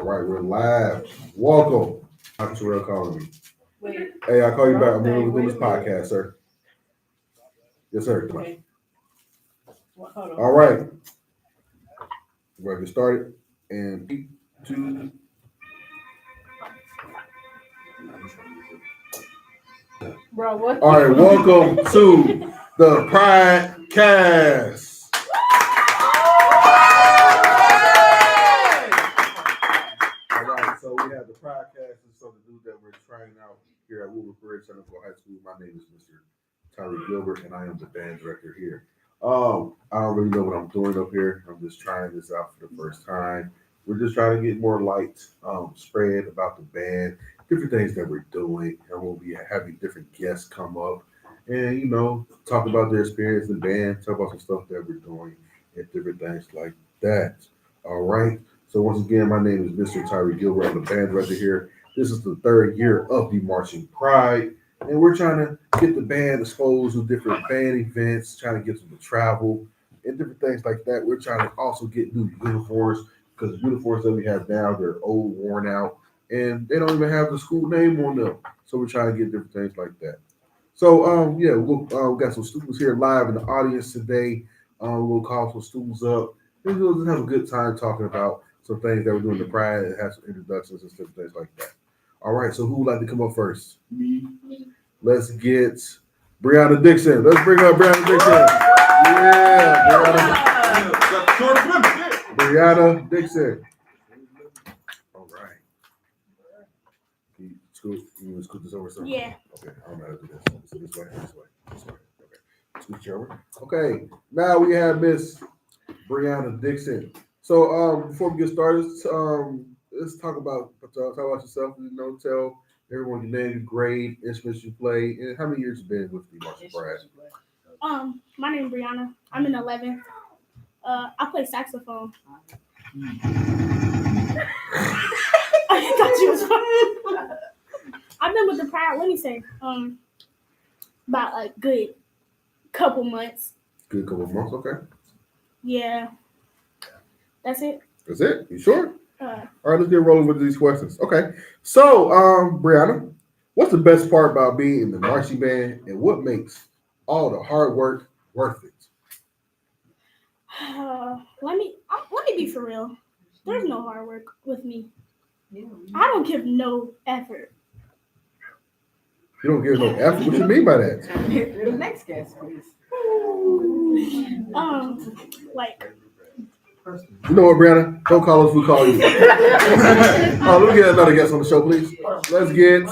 right, we're live. Welcome. I'm Terrell calling me. Wait. Hey, I'll call you back. I'm doing this podcast, sir. Yes, sir. Okay. All right. We're going to get started. And 3, 2. Bro, what? All right, welcome to the Pridecast. All right, so we have the Pridecast and so the dude that we're trying out here at Woodward Bridge Center for High School. My name is Mr. Tyree Gilbert, and I am the band director here. I don't really know what I'm doing up here. I'm just trying this out for the first time. We're just trying to get more light spread about the band, different things that we're doing, and we'll be having different guests come up and talk about their experience in band, talk about some stuff that we're doing, and different things like that. All right. So once again, my name is Mr. Tyree Gilbert. I'm the band director here. This is the 3rd year of the Marching Pride. And we're trying to get the band exposed to different band events, trying to get them to travel and different things like that. We're trying to also get new uniforms because the uniforms that we have now, they're old, worn out, and they don't even have the school name on them. So we're trying to get different things like that. So, we got some students here live in the audience today. We'll call some students up. And we'll just have a good time talking about some things that we're doing in the Pride and have some introductions and different things like that. All right, so who would like to come up first? Me. Let's get Brianna Dixon. Let's bring up Brianna Dixon. Yeah, Brianna Dixon. All right. You want to scoot this over? Something? Yeah. Okay, I don't know how to do this. So this way. Okay. Scoot you over. Okay. Now we have Miss Brianna Dixon. So before we get started, let's talk about yourself. Tell everyone your name, your grade, instruments you play, and how many years you've been with the Marching Pride. My name is Brianna. I'm in 11th. I play saxophone. I thought you was fun. I've been with the Pride. Let me say, about a good couple months. Good couple months, okay. Yeah. That's it. That's it? You sure? All right, let's get rolling with these questions. Okay. So, Brianna, what's the best part about being in the marching band and what makes all the hard work worth it? Let me be for real. There's no hard work with me. I don't give no effort. You don't give no effort? What you mean by that? The next guest, please. You know what, Brianna? Don't call us, we call you. Let me get another guest on the show, please. Let's get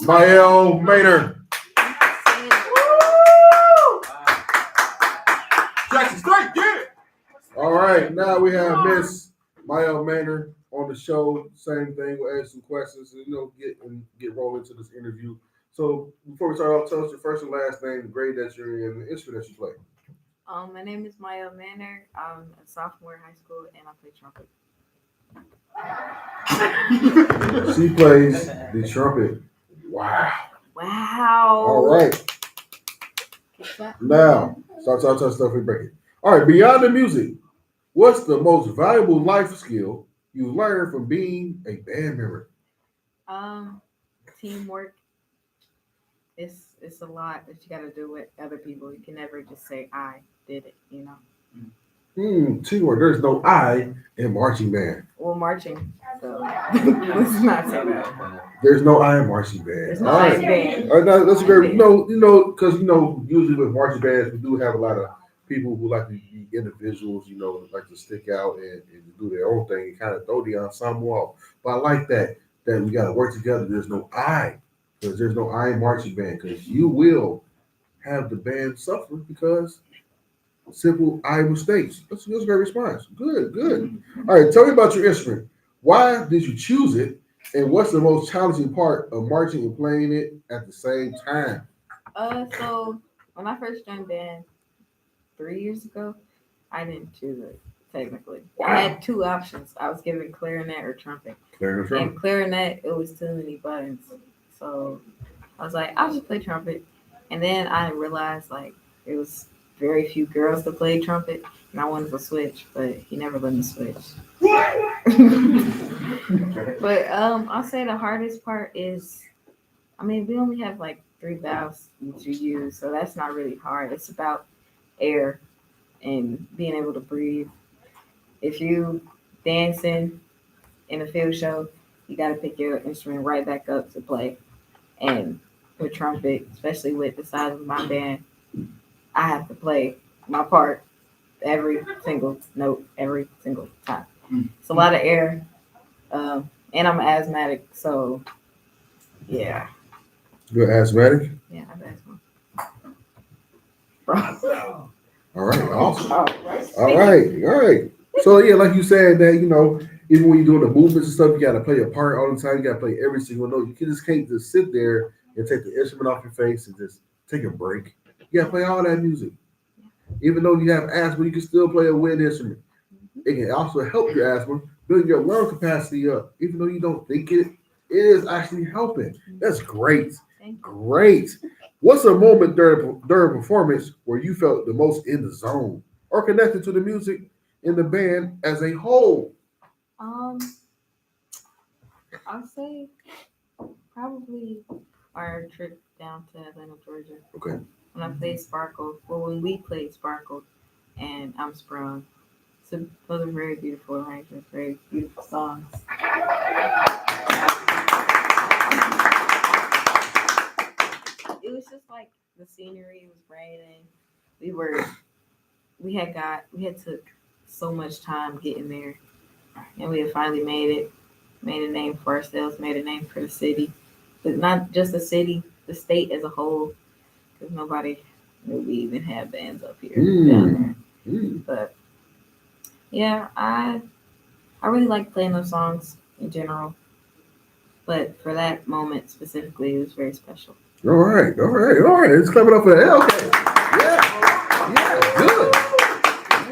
Mael Maynard. Jackson Straight, yeah. All right, now we have Miss Mael Maynard on the show. Same thing, we'll ask some questions and get rolling into this interview. So before we start off, tell us your first and last name, the grade that you're in, the instrument that you play. My name is Maya Manor. I'm a sophomore in high school, and I play trumpet. She plays the trumpet. Wow. All right. Now, start stuff and break it. All right, beyond the music, what's the most valuable life skill you learned from being a band member? Teamwork. It's a lot that you got to do with other people. You can never just say I did it, Teamwork. There's no I in marching band. Well, marching. So let's not say that. There's no I in marching band. There's no I in band. All right, that's great. Because usually with marching bands we do have a lot of people who like to be individuals. Like to stick out and do their own thing and kind of throw the ensemble off. But I like that we got to work together. There's no I. Because there's no I in marching band, because you will have the band suffer because simple I mistakes. That's a great response. Good. All right, tell me about your instrument. Why did you choose it, and what's the most challenging part of marching and playing it at the same time? So when I first joined band 3 years ago, I didn't choose it technically. Wow. I had 2 options. I was given clarinet or trumpet. And clarinet, it was too many buttons. So I was like, I'll just play trumpet. And then I realized it was very few girls that played trumpet, and I wanted to switch, but he never let me switch. But I'll say the hardest part is, I mean, we only have like 3 valves to use, so that's not really hard. It's about air and being able to breathe. If you dancing in a field show, you got to pick your instrument right back up to play. And with trumpet, especially with the size of my band, I have to play my part every single note, every single time. It's a lot of air, and I'm asthmatic, so yeah. You're asthmatic? Yeah, I have asthma. Bro. All right, awesome. All right. So yeah, like you said that, even when you're doing the movements and stuff, you gotta play your part all the time. You gotta play every single note. Just can't just sit there and take the instrument off your face and just take a break. You gotta play all that music. Even though you have asthma, you can still play a wind instrument. It can also help your asthma, build your lung capacity up. Even though you don't think it is actually helping. That's great. Great. What's a moment during performance where you felt the most in the zone or connected to the music in the band as a whole? I'll say probably our trip down to Atlanta, Georgia. Okay. When I played Sparkle, when we played Sparkle and I'm Sprung. So those are very beautiful arrangements, very beautiful songs. It was just like the scenery was raining. We had took so much time getting there, and we had finally made a name for ourselves, made a name for the city, but not just the city, the state as a whole, because nobody knew we even had bands up here down there. But yeah, I really like playing those songs in general, but for that moment specifically, it was very special. All right. It's coming up for that. Okay. Yeah, good.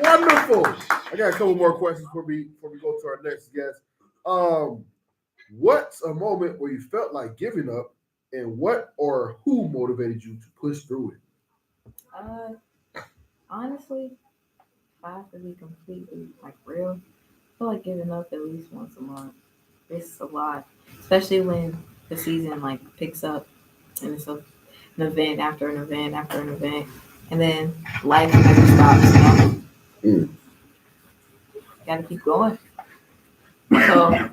Wonderful. I got a couple more questions before we go to our next guest. What's a moment where you felt like giving up, and what or who motivated you to push through it? Honestly, if I have to be completely real, I feel like giving up at least once a month. It's a lot, especially when the season picks up and it's an event after an event after an event, and then life never stops. Got to keep going. So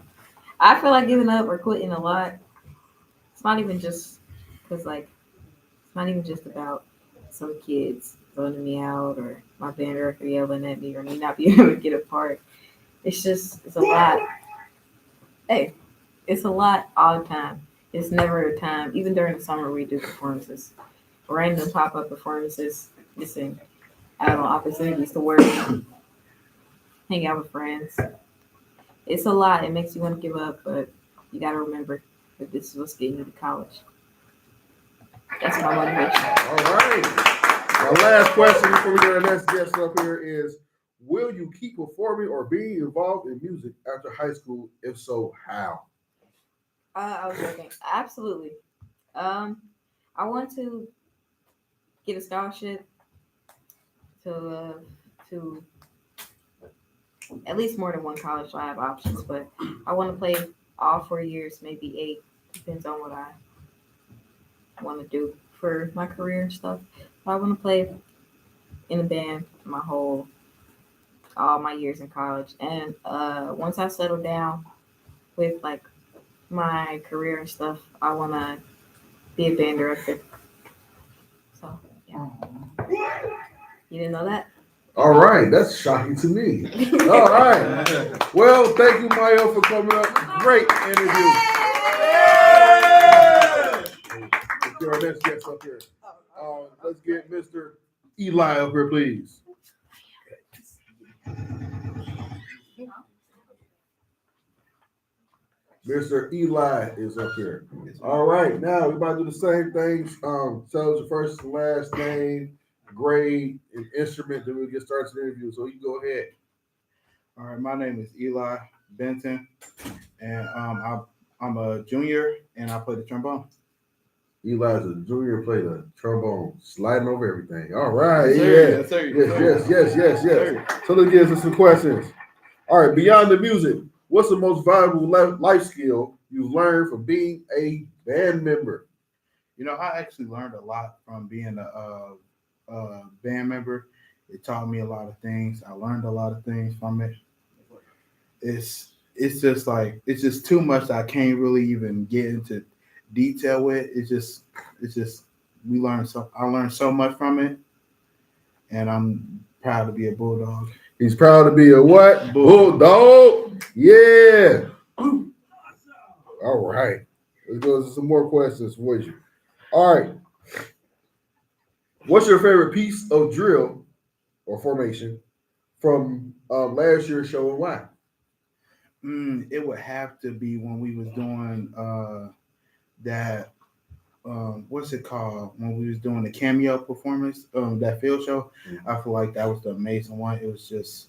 I feel like giving up or quitting a lot. It's not even just because it's not even just about some kids voting me out or my band director yelling at me or me not being able to get a part. It's a lot. Hey, it's a lot all the time. It's never a time. Even during the summer, we do performances, random pop-up performances, missing out on opportunities to work, hang out with friends. It's a lot. It makes you want to give up, but you got to remember that this is what's getting you to college. That's my motivation. All right. My last question before we get our next guest up here is, will you keep performing or being involved in music after high school? If so, how? I was joking. Absolutely. I want to get a scholarship to at least more than one college, so I have options. But I want to play all 4 years, maybe 8. Depends on what I want to do for my career and stuff. But I want to play in a band all my years in college. And once I settle down with my career and stuff, I want to be a band director. So yeah. You didn't know that? All right, that's shocking to me. All right. Well, thank you, Mayo, for coming up. Great interview. Let's get our next guest up here. Let's get Mr. Eli up here, please. Mr. Eli is up here. All right, now we're about to do the same thing. Tell us your first and last name, grade, and instrument. Then we'll get started the interview. So you go ahead. All right, my name is Eli Benton, and I'm a junior, and I play the trombone. Eli's a junior, played the trombone, sliding over everything. All right, Yes, sir. Yes. So let's get into some questions. All right, beyond the music, What's the most valuable life skill you've learned from being a band member? You know, I actually learned a lot from being a band member. It taught me a lot of things. I learned a lot of things from it. It's just like it's just too much that I can't really even get into detail with. It's just I learned so much from it, and I'm proud to be a bulldog. He's proud to be a what? Bulldog. Yeah. All right. Let's go to some more questions for you. All right. What's your favorite piece of drill or formation from last year's show and why? It would have to be when we was doing that. What's it called? When we was doing the cameo performance, that field show. I feel like that was the amazing one. It was just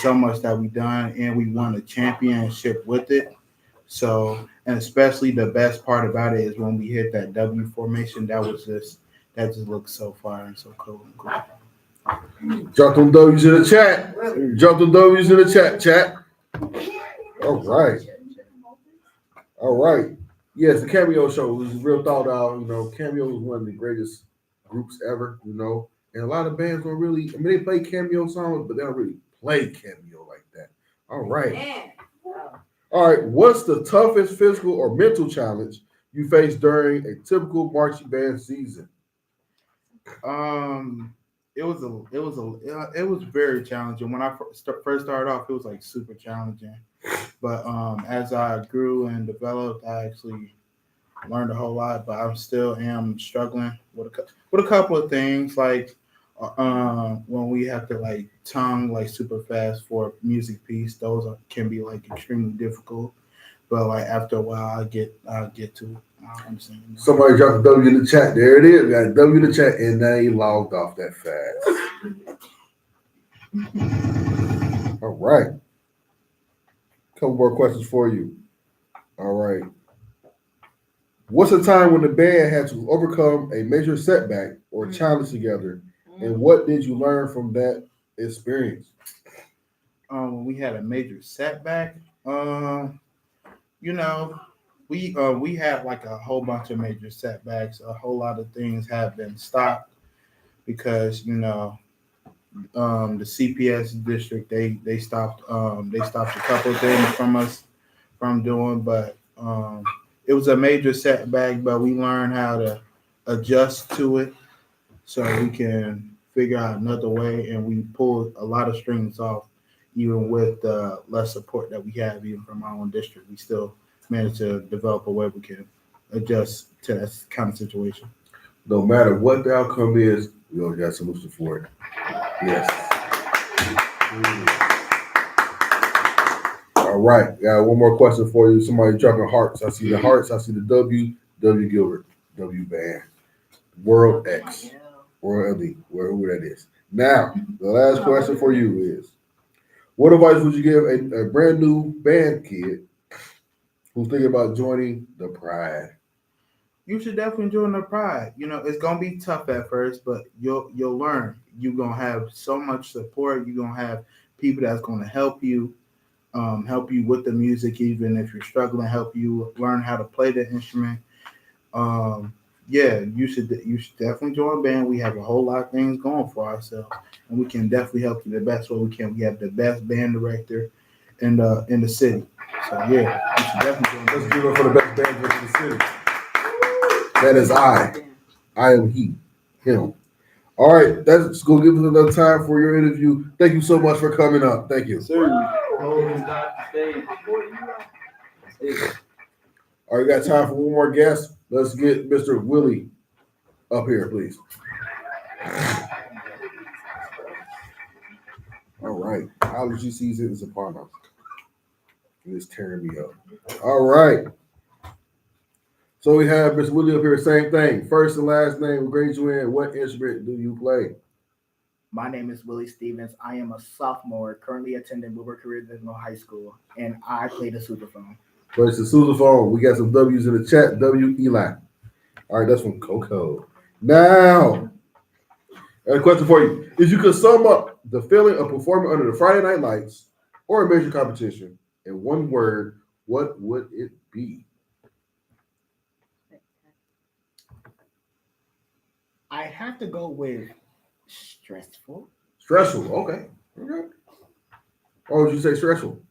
so much that we done, and we won a championship with it. So, and especially the best part about it is when we hit that W formation. That just looked so fire and so cool. Drop them W's in the chat. Drop them W's in the chat. All right. All right. Yes, the cameo show was real thought out. You know, cameo was one of the greatest groups ever, you know. And a lot of bands don't really, they play cameo songs, but they don't really play cameo like that. All right. Man. All right. What's the toughest physical or mental challenge you face during a typical marching band season? It was very challenging. When I first started off, it was like super challenging. But as I grew and developed, I actually learned a whole lot. But I still am struggling with a couple of things, like when we have to like tongue like super fast for a music piece. Those can be like extremely difficult. But like after a while, I get to it. I understand. Somebody dropped a W in the chat. There it is. We got a W in the chat, and they logged off that fast. All right. Couple more questions for you. All right. What's a time when the band had to overcome a major setback or challenge together, and what did you learn from that experience? When we had a major setback, you know, we had like a whole bunch of major setbacks. A whole lot of things have been stopped because the CPS district they stopped a couple of things from us from doing, but it was a major setback. But we learned how to adjust to it so we can figure out another way, and we pulled a lot of strings off. Even with the less support that we have, even from our own district, we still managed to develop a way we can adjust to that kind of situation. No matter what the outcome is, we always got a solution for it. Yes. All right. Got one more question for you. Somebody dropping hearts. I see the hearts. I see the W. W Gilbert. W Band. World X. World LD. Who that is. Now, the last question for you is, what advice would you give a brand new band kid who's thinking about joining the Pride? You should definitely join the Pride. You know, it's gonna be tough at first, but you'll learn. You're gonna have so much support. You're gonna have people that's gonna help you with the music, even if you're struggling, help you learn how to play the instrument. You should definitely join a band. We have a whole lot of things going for ourselves, and we can definitely help you the best way we can. We have the best band director in the city. So yeah, you should definitely join. Let's give it for the best band director in the city. That is I. I am he. Him. All right, that's going to give us another time for your interview. Thank you so much for coming up. Thank you. Sir. All right, we got time for one more guest. Let's get Mr. Willie up here, please. All right, allergy season is upon us. It's tearing me up. All right. So we have Mr. Willie up here, same thing. First and last name, what grade you in? What instrument do you play? My name is Willie Stevens. I am a sophomore, currently attending Woodward Career High School, and I play the sousaphone. But it's the sousaphone. We got some W's in the chat. W. Eli. All right, that's from Coco. Now, I have a question for you. If you could sum up the feeling of performing under the Friday Night Lights or a major competition, in one word, what would it be? I have to go with stressful. Stressful. Okay. Okay. Why would you say stressful?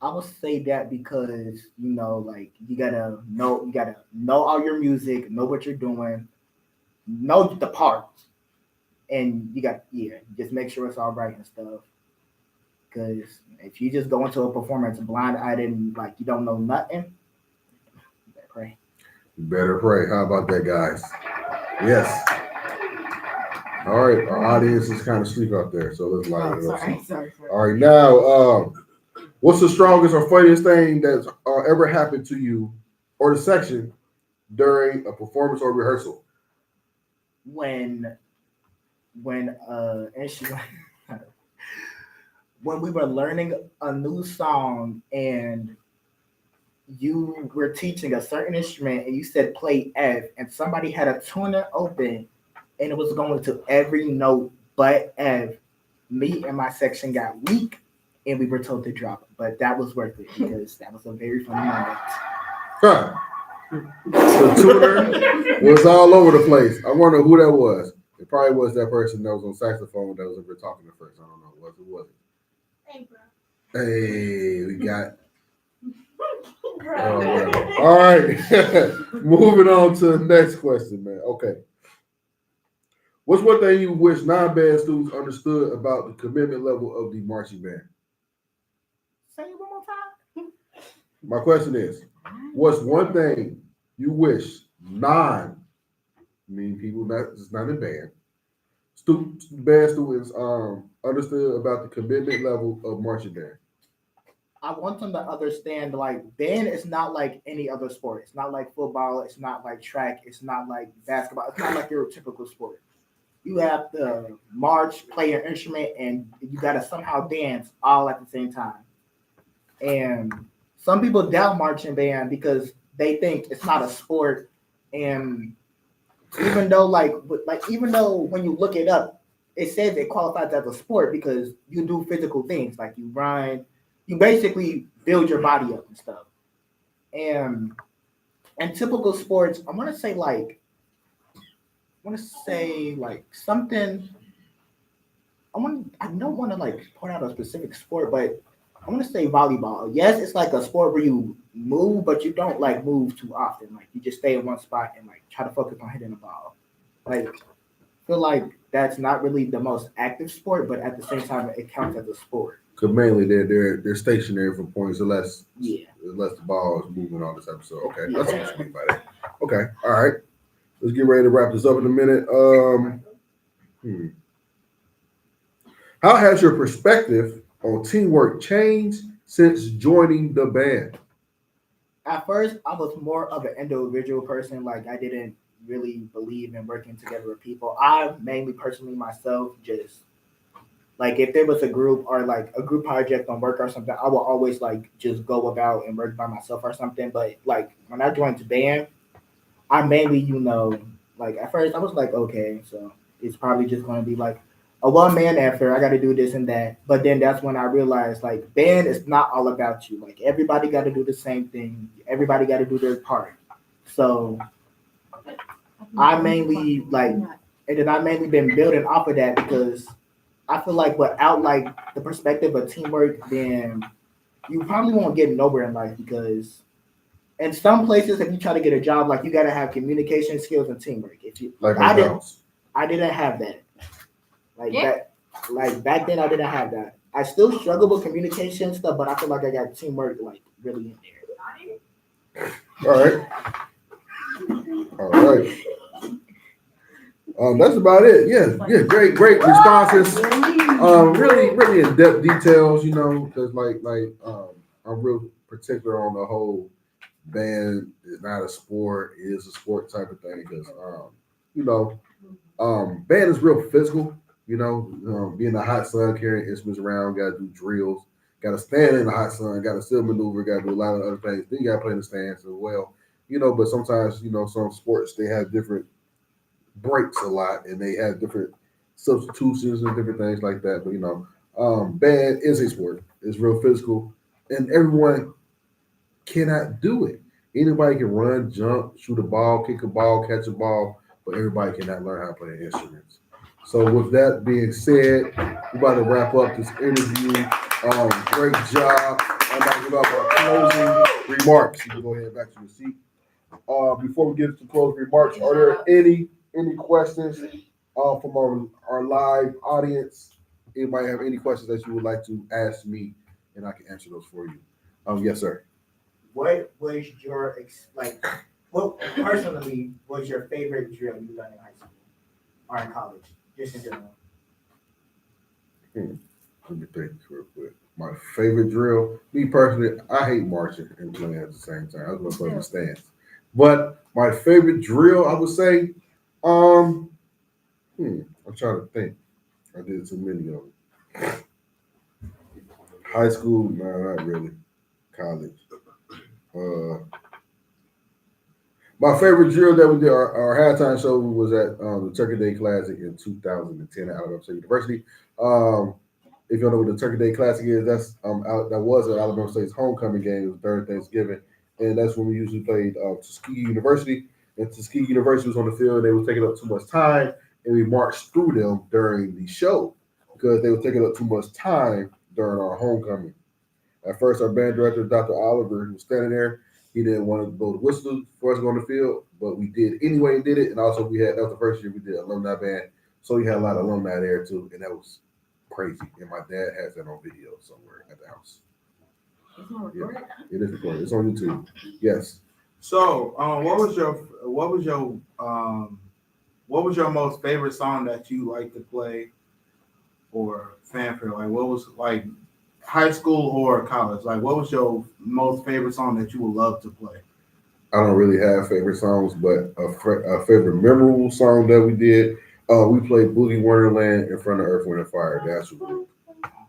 I would say that because like you gotta know all your music, know what you're doing, know the parts, and just make sure it's all right and stuff. Because if you just go into a performance blind-eyed and like you don't know nothing, you better pray. You better pray. How about that, guys? Yes. All right. Our audience is kind of asleep out there, so let's lighten it up. Sorry. All right. Now, what's the strongest or funniest thing that's ever happened to you or the section during a performance or rehearsal? When and she when we were learning a new song and you were teaching a certain instrument and you said play F and somebody had a tuner open and it was going to every note but F, me and my section got weak and we were told to drop it. But that was worth it because that was a very funny moment. Huh. The tuner was all over the place. I wonder who that was. It probably was that person that was on saxophone that was over talking at first. I don't know. Who was it? Hey, bro. Hey, we got. All right. Moving on to the next question, man. Okay. What's one thing you wish non-band students understood about the commitment level of the marching band? Say it one more time. My question is, what's one thing you wish meaning people that's not in band, band students understood about the commitment level of marching band? I want them to understand like band is not like any other sport. It's not like football. It's not like track. It's not like basketball. It's not like your typical sport. You have to march, play your instrument, and you got to somehow dance all at the same time. And some people doubt marching band because they think it's not a sport. And even though when you look it up, it says it qualifies as a sport because you do physical things like you run, you basically build your body up and stuff. And typical sports, I want to say like something. I don't want to like point out a specific sport, but I want to say volleyball. Yes, it's like a sport where you move, but you don't like move too often. Like you just stay in one spot and like try to focus on hitting the ball. Like I feel like that's not really the most active sport, but at the same time it counts as a sport. Because mainly they're stationary for points unless Yeah. the ball is moving on this episode. Okay, Yeah. that's what you mean by that. Okay, all right. Let's get ready to wrap this up in a minute. How has your perspective on teamwork changed since joining the band? At first, I was more of an individual person. Like I didn't really believe in working together with people. I mainly personally myself just like if there was a group or like a group project on work or something, I will always like just go about and work by myself or something. But like when I joined the band, I mainly, like at first I was like, okay, so it's probably just going to be like a one man effort. I got to do this and that. But then that's when I realized like band is not all about you. Like everybody got to do the same thing. Everybody got to do their part. So I mainly like, and then I mainly been building off of that because I feel like without like the perspective of teamwork, then you probably won't get nowhere in life because in some places, if you try to get a job, like you gotta have communication skills and teamwork. If you Like I McDonald's. didn't have that. Like Yeah. back then I didn't have that. I still struggle with communication stuff, but I feel like I got teamwork like really in there. All right. All right. That's about it. Yeah, great responses. Really in depth details, because I'm real particular on the whole band is not a sport, it is a sport type of thing. Because band is real physical. Being in the hot sun, carrying instruments around, got to do drills, got to stand in the hot sun, got to still maneuver, got to do a lot of other things. Then you got to play in the stands as well. But sometimes some sports they have different breaks a lot, and they have different substitutions and different things like that. But band is a sport. It's real physical. and everyone cannot do it. Anybody can run, jump, shoot a ball, kick a ball, catch a ball, but everybody cannot learn how to play instruments. So with that being said, we're about to wrap up this interview. Great job. I'm about to give up our closing remarks. You can go ahead back to your seat. Before we get to closing remarks, are there any questions from our live audience? Anybody have any questions that you would like to ask me, and I can answer those for you? Yes, sir. What was what personally was your favorite drill you learned in high school or in college, just in general? Let me think real quick. My favorite drill, me personally, I hate marching and playing at the same time. I was gonna play the stands. But my favorite drill, I would say, I'm trying to think. I did too many of them. High school, no, not really. College. My favorite drill that we did, our halftime show was at the Turkey Day Classic in 2010 at Alabama State University. If you don't know what the Turkey Day Classic is, that was at Alabama State's homecoming game. It was during Thanksgiving, and that's when we usually played Tuskegee University. And Tuskegee University was on the field. They were taking up too much time, and we marched through them during the show because they were taking up too much time during our homecoming. At first, our band director, Dr. Oliver, who was standing there, he didn't want to blow the whistle for us to go on the field, but we did anyway and did it. And also, that was the first year we did alumni band, so we had a lot of alumni there too, and that was crazy. And my dad has that on video somewhere at the house. Yeah, it is recorded. It's on YouTube. Yes. So, what was your most favorite song that you like to play, or fanfare? Like, what was like high school or college? Like, what was your most favorite song that you would love to play? I don't really have favorite songs, but a favorite memorable song that we did. We played Boogie Wonderland in front of Earth, Wind, and Fire. That's what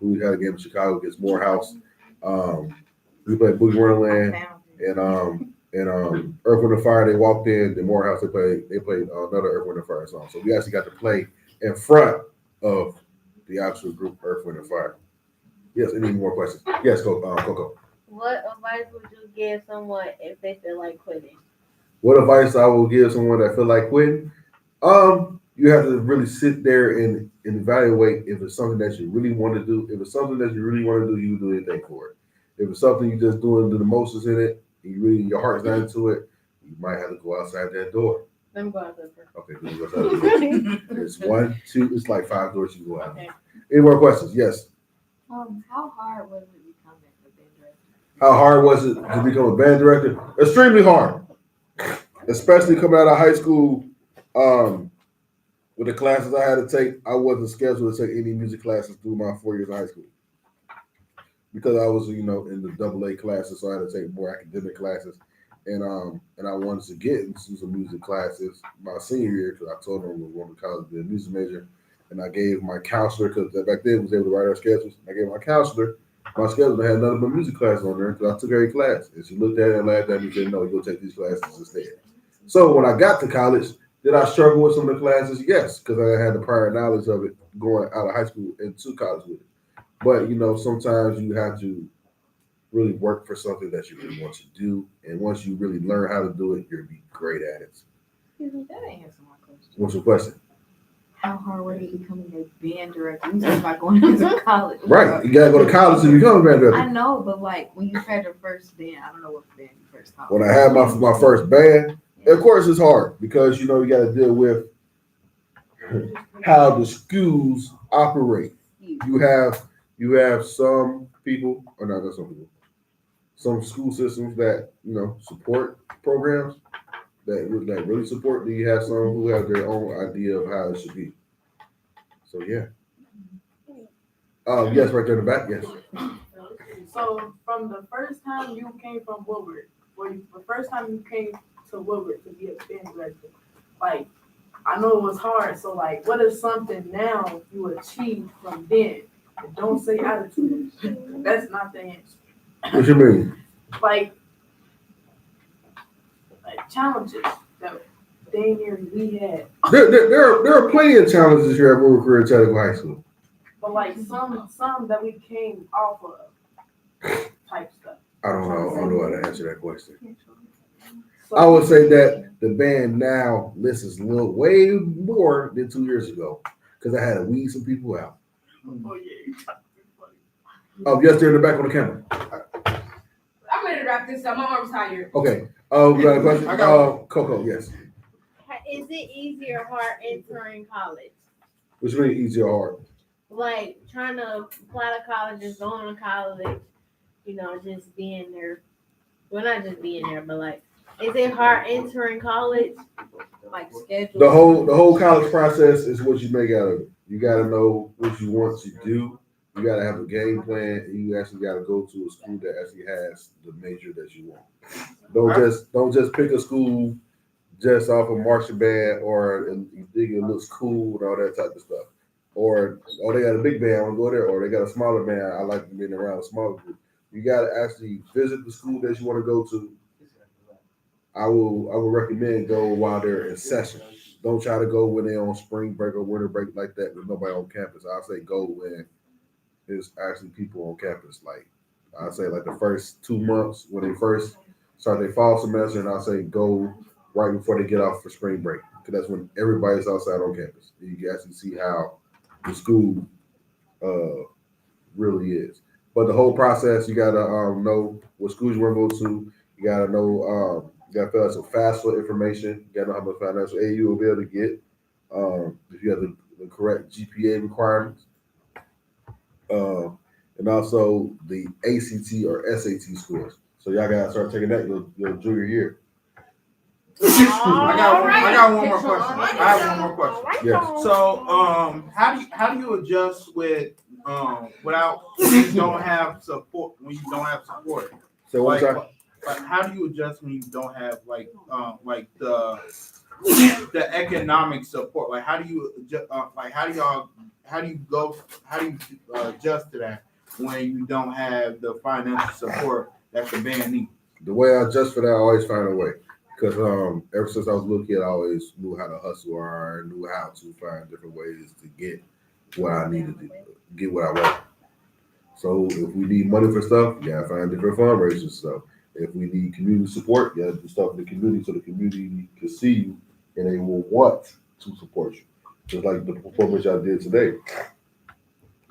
we had a game in Chicago against Morehouse. We played Boogie Wonderland and Earth, Wind, and Fire. They walked in. The Morehouse they played another Earth, Wind, and Fire song. So we actually got to play in front of the actual group Earth, Wind, and Fire. Yes. Any more questions? Yes, Coco. What advice would you give someone if they feel like quitting? What advice I will give someone that feel like quitting? You have to really sit there and evaluate if it's something that you really want to do. If it's something that you really want to do, you do anything for it. If it's something you just doing the motions in it, your heart's not into it, you might have to go outside that door. Let me go out there. Okay, go outside the door. It's 1, 2, it's like 5 doors you go out. Okay. Any more questions? Yes. How hard was it becoming a band director? How hard was it to become a band director? Extremely hard, especially coming out of high school. With the classes I had to take, I wasn't scheduled to take any music classes through my 4 years of high school because I was, in the AA classes, so I had to take more academic classes, and I wanted to get into some music classes my senior year because I told them I was going to college to be a music major, and I gave my counselor, because back then was able to write our schedules. I gave my counselor my schedule that had nothing but music classes on there because I took every class, and she looked at it and laughed at me and said, "No, you'll take these classes instead." So when I got to college, did I struggle with some of the classes? Yes, because I had the prior knowledge of it going out of high school into college with it. But, sometimes you have to really work for something that you really want to do. And once you really learn how to do it, you'll be great at it. Excuse me, that ain't answer my question. What's your question? How hard was it becoming a band director? You said about going into college. Right. You got to go to college to become a band director. I know, but like when you had your first band, I don't know what band you first called. When I had my first band, of course it's hard because, you got to deal with how the schools operate. You have some people, or not some people, some school systems that, support programs that really support. Then you have some who have their own idea of how it should be. So, yeah. Yes, right there in the back, yes. So, from the first time you came from Woodward, the first time you came to Woodward to be a band director, like, I know it was hard, so like, what is something now you achieved from then? And don't say attitude. That's not the answer. What you mean? Like challenges that dang near we had. There are plenty of challenges here at Woodward Career Technical High School. But like some that we came off of type don't know how to answer that question. I would say that the band now listens way more than 2 years ago because I had to weed some people out. Oh yeah, you talking funny. Oh, yes, they're in the back on the camera. I'm ready to wrap this up. My arm's tired. Okay. We got a question. I got Coco, yes. Is it easy or hard entering college? Which means easy or hard? Like trying to apply to college, just going to college, just being there. Well, not just being there, but like, is it hard entering college? Like schedule. The whole college process is what you make out of it. You got to know what you want to do. You got to have a game plan, and you actually got to go to a school that actually has the major that you want. Don't just pick a school just off of marching band or you think it looks cool and all that type of stuff. Or they got a big band, I want to go there. Or they got a smaller band, I like being around a smaller group. You got to actually visit the school that you want to go to. I will recommend go while they're in session. Don't try to go when they're on spring break or winter break like that with nobody on campus. I say go when there's actually people on campus. Like I say, like the first 2 months when they first start their fall semester, and I say go right before they get off for spring break because that's when everybody's outside on campus. You can actually see how the school really is. But the whole process, you gotta know what schools you want to go to. You gotta know. You gotta fill out some FAFSA information. You gotta know how much financial aid you will be able to get. If you have the correct GPA requirements. And also the ACT or SAT scores. So y'all gotta start taking that your junior year. I got one more question. I have one more question. Yes. So, how do you adjust with without when you don't have support? When you don't have support, So one time. like how do you adjust when you don't have like the economic support? Like how do you adjust to that when you don't have the financial support that the band needs? The way I adjust for that, I always find a way. Because ever since I was a little kid, I always knew how to hustle or knew how to find different ways to get what I needed to get what I want. So if we need money for stuff, you gotta find different fundraisers stuff. If we need community support, you gotta do stuff in the community so the community can see you and they will want to support you. Just like the performance y'all did today.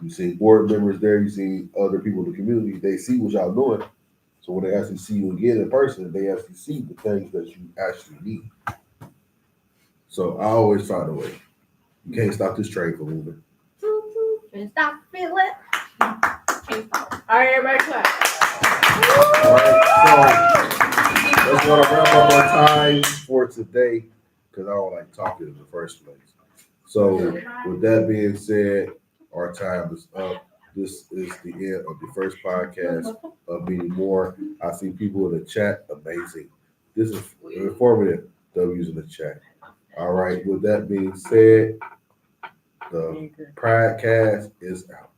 You see board members there, you see other people in the community, they see what y'all doing. So when they actually see you again in person, they actually see the things that you actually need. So I always find a way. You can't stop this train from moving. And stop feeling. All right, everybody clap. All right, so let's go to wrap up our time for today because I don't like talking in the first place. So with that being said, our time is up. This is the end of the first podcast of Meeting More. I see people in the chat. Amazing. This is informative. W's in the chat. All right. With that being said, the Pridecast is out.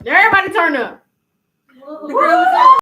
Everybody turn up. The girl was